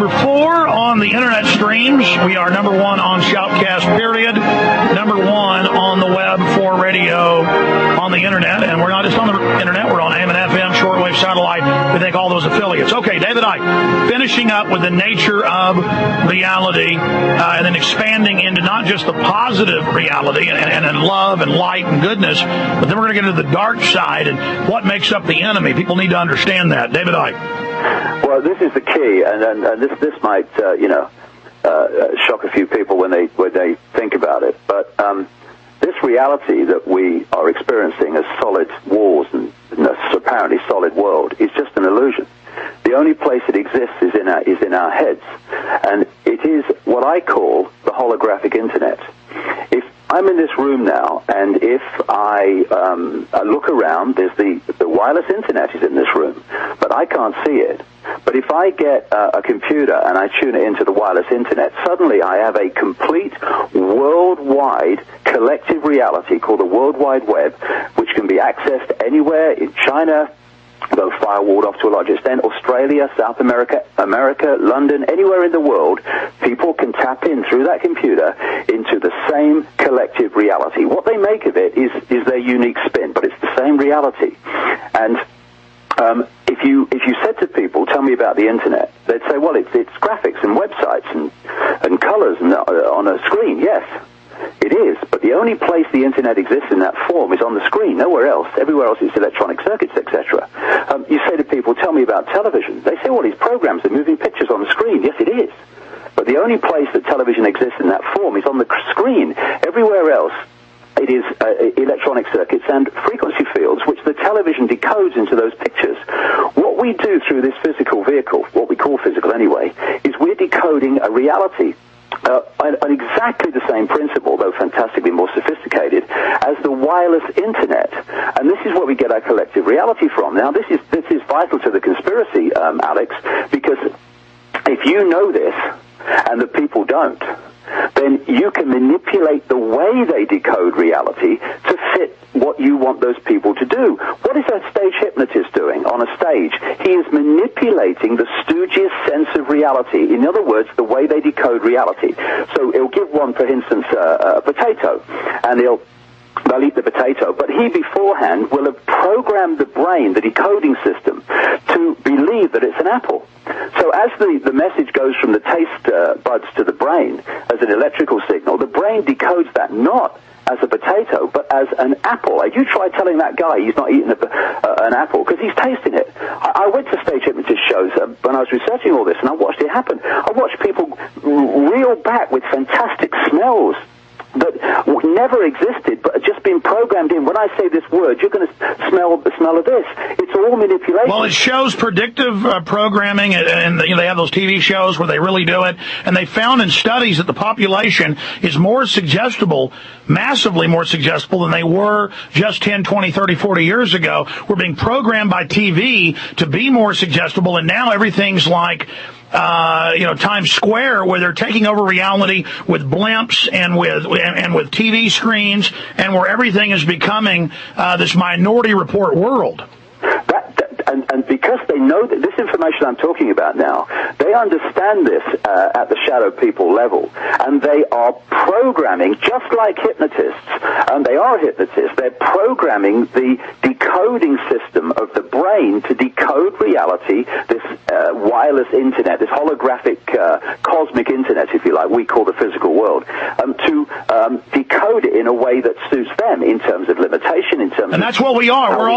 number 4 on the internet streams. We are number 1 on Shoutcast, period. Number 1 on the web for radio on the internet. And we're not just on the internet. We're on AM and FM, shortwave, satellite. We thank all those affiliates. Okay, David Icke, finishing up with the nature of reality and then expanding into not just the positive reality and love and light and goodness, but then we're going to get into the dark side and what makes up the enemy. People need to understand that. David Icke. Well, this is the key, and this might shock a few people when they think about it. But this reality that we are experiencing as solid walls and this apparently solid world is just an illusion. The only place it exists is in our heads, and it is what I call the holographic internet. If I'm in this room now, and if I look around, there's the wireless internet is in this room, but I can't see it. But if I get a computer and I tune it into the wireless internet, suddenly I have a complete worldwide collective reality called the World Wide Web, which can be accessed anywhere in China, though firewalled off to a large extent, Australia, South America, London, anywhere in the world. People can tap in through that computer into the same collective reality. What they make of it is their unique spin, but it's the same reality. And if you said to people, tell me about the internet, they'd say, well, it's graphics and websites and colors and on a screen. Yes, it is, but the only place the internet exists in that form is on the screen, nowhere else. Everywhere else it's electronic circuits, etc. You say to people, tell me about television. They say, well, these programs are moving pictures on the screen. Yes, it is. But the only place that television exists in that form is on the screen. Everywhere else, it is electronic circuits and frequency fields, which the television decodes into those pictures. What we do through this physical vehicle, what we call physical anyway, is we're decoding a reality on exactly the same principle, though fantastically more sophisticated, as the wireless internet. And this is where we get our collective reality from. Now, this is vital to the conspiracy, Alex, because if you know this and the people don't, then you can manipulate the way they decode reality to fit what you want those people to do. What is a stage hypnotist doing on a stage? He is manipulating the stooges' sense of reality. In other words, the way they decode reality. So he'll give one, for instance, a potato, and they'll eat the potato, but he beforehand will have programmed the brain, the decoding system, to believe that it's an apple. So as the message goes from the taste buds to the brain as an electrical signal, the brain decodes that not as a potato, but as an apple. You try telling that guy he's not eating an apple, because he's tasting it. I went to stage hypnotist shows when I was researching all this, and I watched it happen. I watched people reel back with fantastic smells that never existed, but had just been programmed in. When I say this word, you're going to smell the smell of this. It's all manipulation. Well, it shows predictive programming, and they have those TV shows where they really do it. And they found in studies that the population is more suggestible, massively more suggestible than they were just 10, 20, 30, 40 years ago. We're being programmed by TV to be more suggestible, and now everything's like Times Square, where they're taking over reality with blimps and with TV screens, and where everything is becoming this Minority Report world. And because they know that this information I'm talking about now, they understand this at the shadow people level, and they are programming, just like hypnotists, and they are hypnotists, they're programming the decoding system of the brain to decode reality, this wireless internet, this holographic cosmic internet, if you like, we call the physical world, to decode it in a way that suits them in terms of limitation, in terms and that's what we are. We're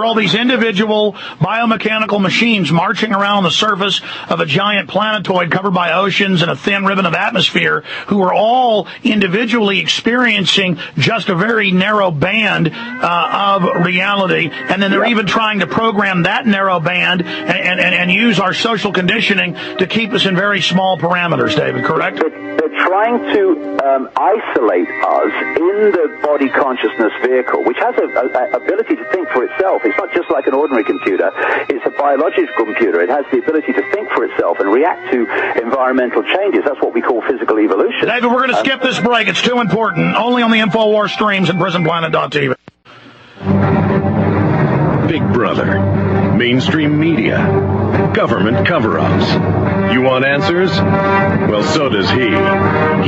all these individual biomechanical machines marching around on the surface of a giant planetoid covered by oceans and a thin ribbon of atmosphere, who are all individually experiencing just a very narrow band of reality, and then they're even trying to program that narrow band and use our social conditioning to keep us in very small parameters, David, correct? They're trying to isolate us in the body consciousness vehicle, which has an ability to think for itself. It's not just like an ordinary computer. It's a biological computer. It has the ability to think for itself and react to environmental changes. That's what we call physical evolution. David, we're going to skip this break. It's too important. Only on the InfoWars streams and PrisonPlanet.tv. Big Brother, mainstream media, government cover-ups. You want answers? Well, so does he.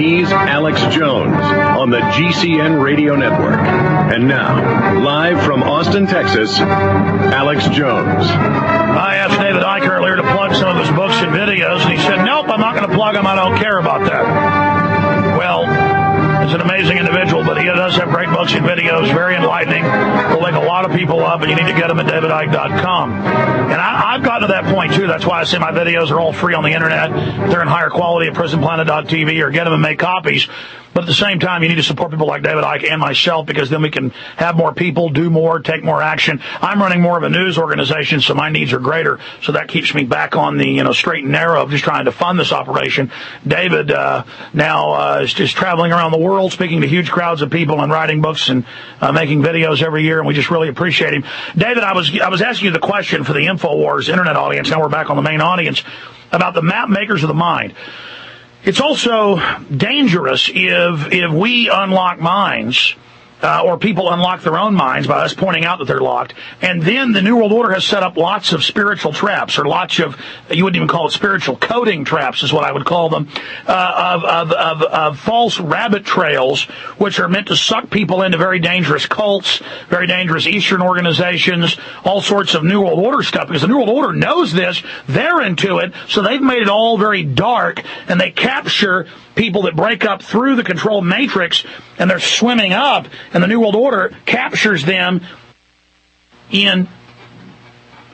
He's Alex Jones on the GCN Radio Network. And now, live from Austin, Texas, Alex Jones. I asked David Icke earlier to plug some of his books and videos, and he said, nope, I'm not going to plug them. I don't care about that. Well, he's an amazing individual, but he does have great books and videos, very enlightening. Will wake a lot of people up, and you need to get them at davidicke.com. And I've gotten to that point, too. That's why I say my videos are all free on the Internet. They're in higher quality at prisonplanet.tv, or get them and make copies. But at the same time, you need to support people like David Icke and myself, because then we can have more people, do more, take more action. I'm running more of a news organization, so my needs are greater. So that keeps me back on the straight and narrow of just trying to fund this operation. David now is just traveling around the world, speaking to huge crowds of people and writing books and making videos every year, and we just really appreciate him. David, I was asking you the question for the InfoWars Internet audience. Now we're back on the main audience about the map makers of the mind. It's also dangerous if we unlock minds, or people unlock their own minds by us pointing out that they're locked. And then the New World Order has set up lots of spiritual traps, or lots of, you wouldn't even call it spiritual, coding traps is what I would call them, of false rabbit trails, which are meant to suck people into very dangerous cults, very dangerous Eastern organizations, all sorts of New World Order stuff, because the New World Order knows this, they're into it, so they've made it all very dark, and they capture people that break up through the control matrix, and they're swimming up, and the New World Order captures them in...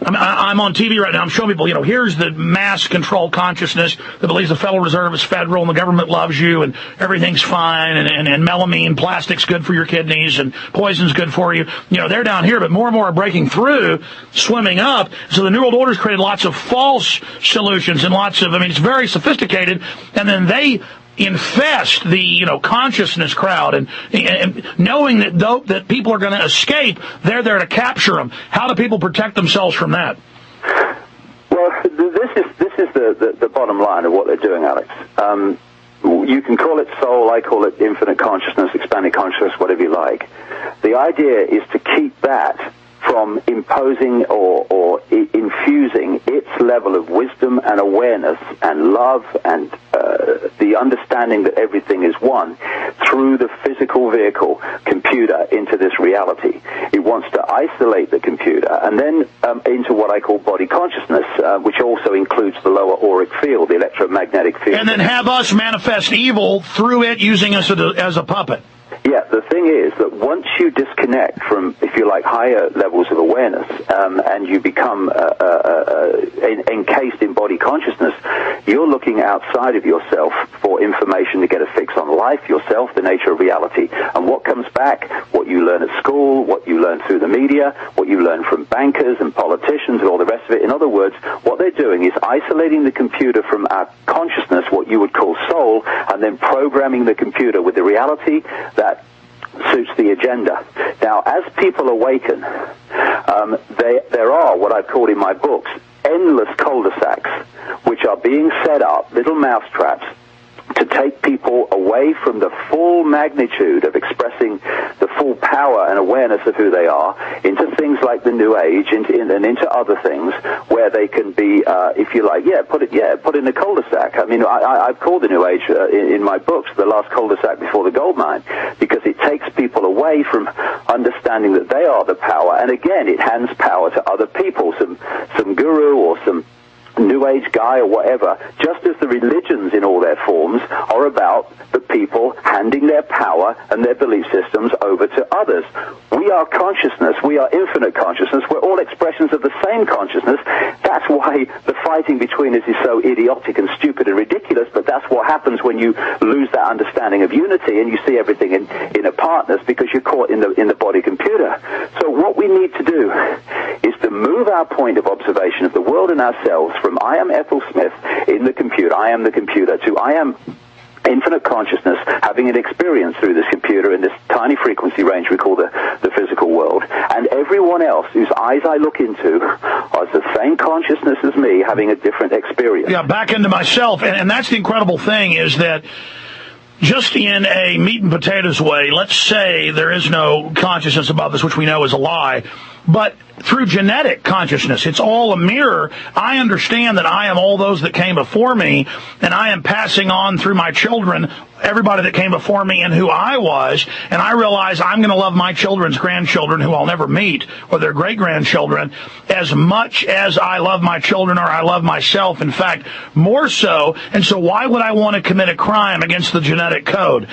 I'm on TV right now. I'm showing people, here's the mass control consciousness that believes the Federal Reserve is federal and the government loves you and everything's fine and melamine, plastic's good for your kidneys and poison's good for you. They're down here, but more and more are breaking through, swimming up. So the New World Order's created lots of false solutions and lots of, it's very sophisticated. And then they infest the consciousness crowd, and knowing that people are going to escape, they're there to capture them. How do people protect themselves from that? Well, this is the bottom line of what they're doing, Alex. You can call it soul, I call it infinite consciousness, expanded consciousness, whatever you like. The idea is to keep that from imposing or infusing its level of wisdom and awareness and love and the understanding that everything is one through the physical vehicle, computer, into this reality. It wants to isolate the computer and then into what I call body consciousness, which also includes the lower auric field, the electromagnetic field. And then have us manifest evil through it, using us as a puppet. Yeah, the thing is that once you disconnect from, if you like, higher levels of awareness, and you become encased in body consciousness, you're looking outside of yourself for information to get a fix on life, yourself, the nature of reality. And what comes back, what you learn at school, what you learn through the media, what you learn from bankers and politicians and all the rest of it. In other words, what they're doing is isolating the computer from our consciousness, what you would call soul, and then programming the computer with the reality that suits the agenda. Now, as people awaken, there are what I've called in my books endless cul-de-sacs, which are being set up, little mousetraps, to take people away from the full magnitude of expressing the full power and awareness of who they are into things like the New Age and into other things where they can be, if you like, put in a cul-de-sac. I've called the New Age in my books the last cul-de-sac before the gold mine, because it takes people away from understanding that they are the power, and again, it hands power to other people, some guru or some New Age guy or whatever, just as the religions in all their forms are about the people handing their power and their belief systems over to others. We are consciousness. We are infinite consciousness. We're all expressions of the same consciousness. That's why the fighting between us is so idiotic and stupid and ridiculous, but that's what happens when you lose that understanding of unity and you see everything in apartness because you're caught in the body computer. So what we need to do is to move our point of observation of the world and ourselves from I am Ethel Smith in the computer, I am the computer, to I am infinite consciousness having an experience through this computer in this tiny frequency range we call the physical world. And everyone else whose eyes I look into are the same consciousness as me having a different experience. Yeah, back into myself. And that's the incredible thing, is that just in a meat and potatoes way, let's say there is no consciousness above this, which we know is a lie, but through genetic consciousness. It's all a mirror. I understand that I am all those that came before me, and I am passing on through my children everybody that came before me and who I was, and I realize I'm going to love my children's grandchildren, who I'll never meet, or their great-grandchildren, as much as I love my children or I love myself. In fact, more so. And so why would I want to commit a crime against the genetic code?